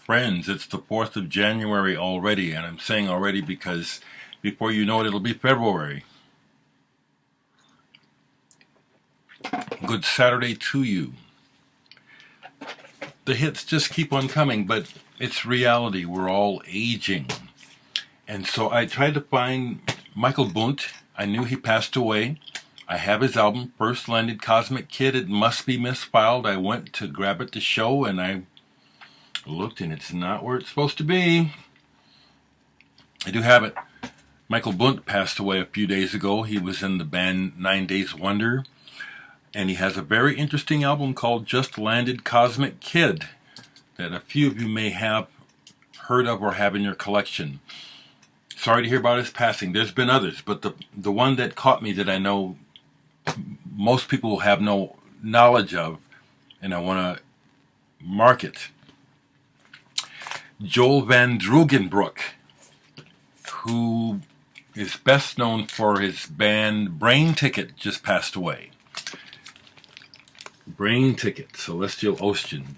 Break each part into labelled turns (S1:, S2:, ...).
S1: Friends, it's the 4th of January already, and I'm saying already because before you know it, it'll be February. Good Saturday to you. The hits just keep on coming, but it's reality. We're all aging. And so I tried to find Michael Bunt. I knew he passed away. I have his album, First Landed Cosmic Kid. It must be misfiled. I went to grab it to show, and I looked, and it's not where it's supposed to be. I do have it. Michael Bunt passed away a few days ago. He was in the band 9 Days Wonder, and he has a very interesting album called Just Landed Cosmic Kid that a few of you may have heard of or have in your collection. Sorry to hear about his passing. There's been others, but the one that caught me that I know most people have no knowledge of, and I want to mark it. Joel Vandroogenbroeck, who is best known for his band Brain Ticket, just passed away. Brain Ticket, Celestial Ocean.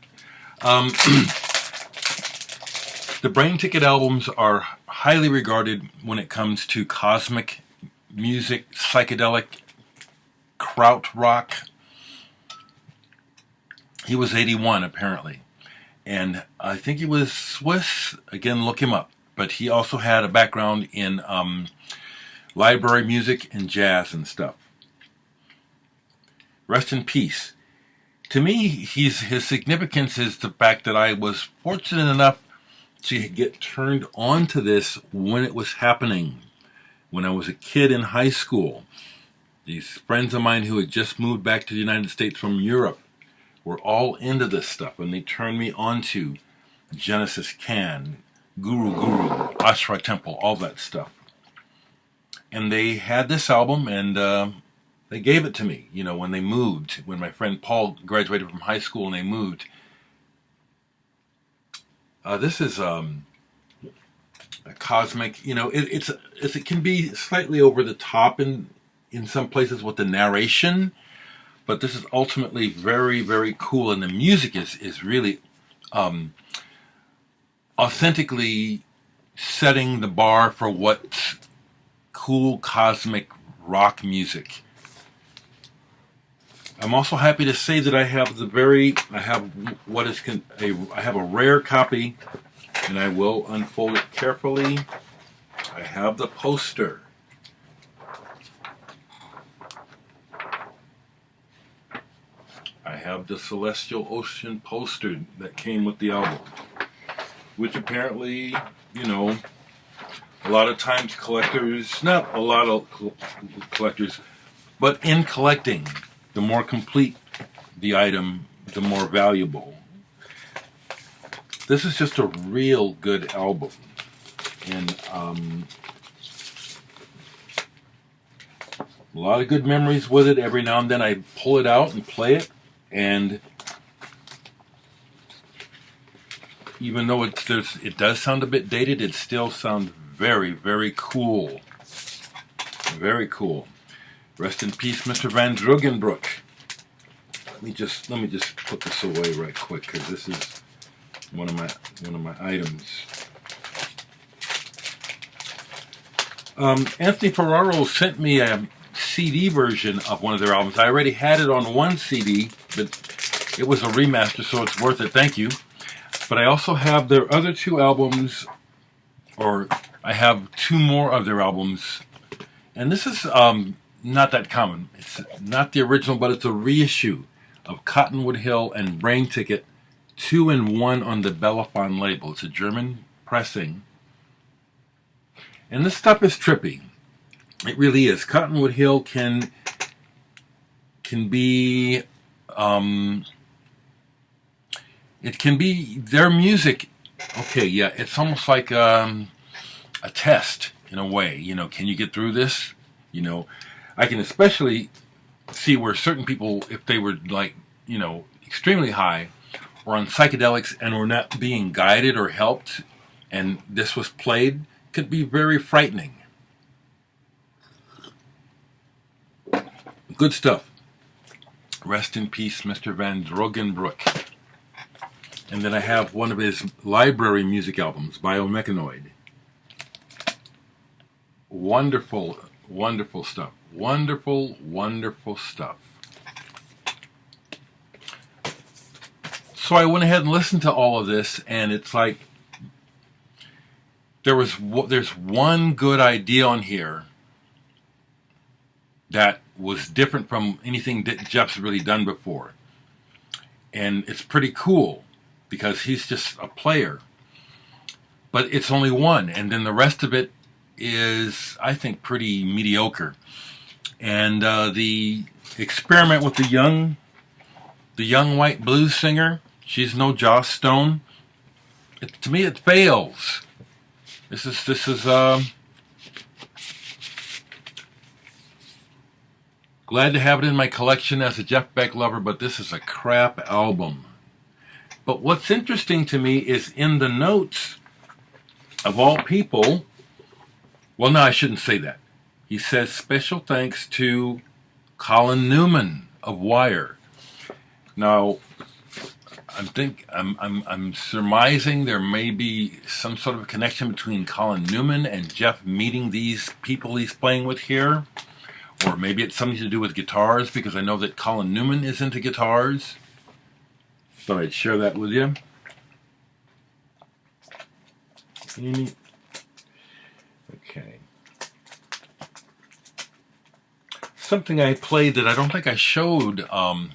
S1: The Brain Ticket albums are highly regarded when it comes to cosmic music, psychedelic, krautrock. He was 81 apparently, and I think he was Swiss. Again, look him up. But he also had a background in library music and jazz and stuff. Rest in peace. To me, his significance is the fact that I was fortunate enough to get turned on to this when it was happening, when I was a kid in high school. These friends of mine who had just moved back to the United States from Europe were all into this stuff, and they turned me on to Genesis Can, Guru, Ashra Temple, all that stuff. And they had this album, and they gave it to me, when they moved, when my friend Paul graduated from high school and they moved. This is a cosmic, it can be slightly over the top in some places with the narration, but this is ultimately very, very cool, and the music is really authentically setting the bar for what's cool cosmic rock music. I'm also happy to say that I have a rare copy, and I will unfold it carefully. I have the poster. I have the Celestial Ocean poster that came with the album, which apparently, a lot of times collectors, not a lot of collectors, but in collecting, the more complete the item, the more valuable. This is just a real good album. And a lot of good memories with it. Every now and then I pull it out and play it. And even though it does sound a bit dated, it still sounds very, very cool. Very cool. Rest in peace, Mr. Vandroogenbroeck. Let me just put this away right quick, because this is one of my items. Anthony Ferraro sent me a CD version of one of their albums. I already had it on one CD, but it was a remaster, so it's worth it. Thank you. But I also have their other two albums, or I have two more of their albums, and this is not that common. It's not the original, but it's a reissue of Cottonwood Hill and Brain Ticket, 2 in 1 on the Bellafon label. It's a German pressing. And this stuff is trippy. It really is. Cottonwood Hill can be it can be their music. Okay, yeah, it's almost like a test in a way. Can you get through this? I can especially see where certain people, if they were extremely high or on psychedelics and were not being guided or helped, and this was played, could be very frightening. Good stuff. Rest in peace, Mr. Vandroogenbroeck. And then I have one of his library music albums, Biomechanoid. Wonderful, wonderful stuff. Wonderful, wonderful stuff. So I went ahead and listened to all of this, and it's like there's one good idea on here that was different from anything that Jeff's really done before. And it's pretty cool because he's just a player. But it's only one, and then the rest of it is, I think, pretty mediocre. And the experiment with the young white blues singer, she's no Joss Stone. To me, it fails. This is glad to have it in my collection as a Jeff Beck lover, but this is a crap album. But what's interesting to me is in the notes, of all people, well, no, I shouldn't say that. He says special thanks to Colin Newman of Wire. Now, I'm surmising there may be some sort of a connection between Colin Newman and Jeff meeting these people he's playing with here. Or maybe it's something to do with guitars, because I know that Colin Newman is into guitars. Thought I'd share that with you. Okay. Something I played that I don't think I showed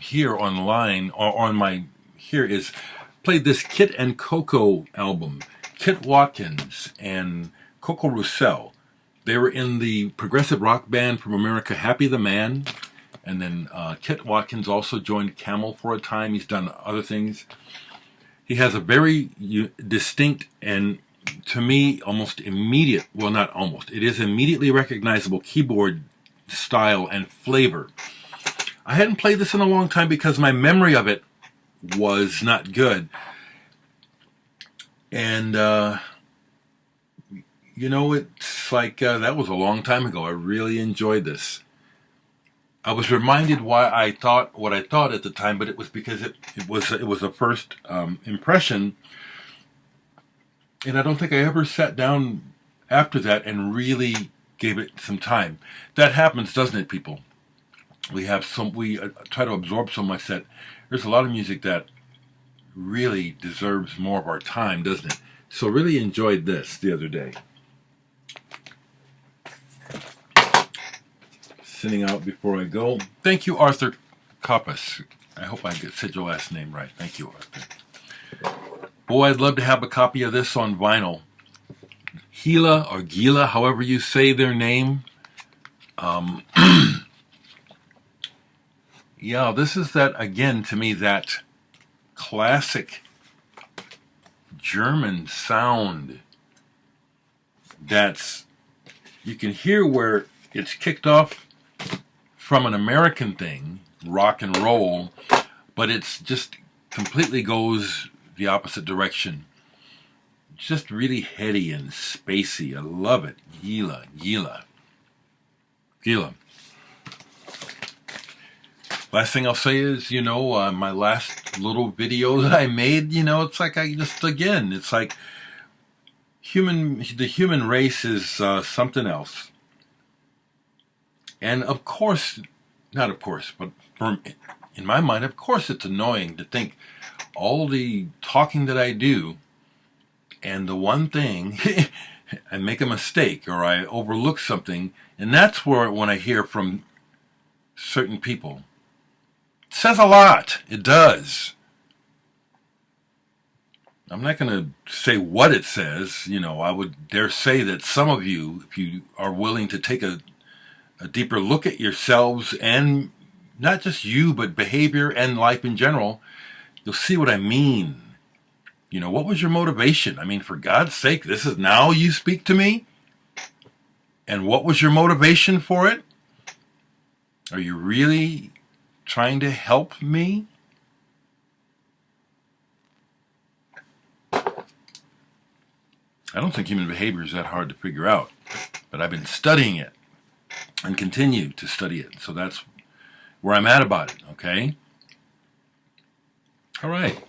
S1: here online or on my here is played this Kit and Coco album. Kit Watkins and Coco Roussel. They were in the progressive rock band from America, Happy the Man. And then Kit Watkins also joined Camel for a time. He's done other things. He has a very distinct and, to me, almost immediate, well, not almost, it is immediately recognizable keyboard style and flavor. I hadn't played this in a long time because my memory of it was not good. And, you know, it's like that was a long time ago. I really enjoyed this. I was reminded why I thought what I thought at the time, but it was because it was a first impression, and I don't think I ever sat down after that and really gave it some time. That happens, doesn't it, people? We try to absorb so much that there's a lot of music that really deserves more of our time, doesn't it? So really enjoyed this the other day. Sending out before I go. Thank you, Arthur Coppas. I hope I said your last name right. Thank you, Arthur. Boy, I'd love to have a copy of this on vinyl. Gila or Gila, however you say their name. Yeah, this is that, again, to me, that classic German sound that's, you can hear where it's kicked off from an American thing, rock and roll, but it's just completely goes the opposite direction. Just really heady and spacey. I love it. Gila, Gila, Gila. Last thing I'll say is, you know, my last little video that I made, you know, it's like it's like the human race is something else. And of course, not of course, but in my mind, of course it's annoying to think all the talking that I do, and the one thing, I make a mistake or I overlook something, and that's where, when I hear from certain people, it says a lot. It does. I'm not going to say what it says. You know, I would dare say that some of you, if you are willing to take a deeper look at yourselves, and not just you, but behavior and life in general, you'll see what I mean. You know, what was your motivation? I mean, for God's sake, this is now you speak to me? And what was your motivation for it? Are you really trying to help me? I don't think human behavior is that hard to figure out, but I've been studying it and continue to study it. So that's where I'm at about it, okay? All right.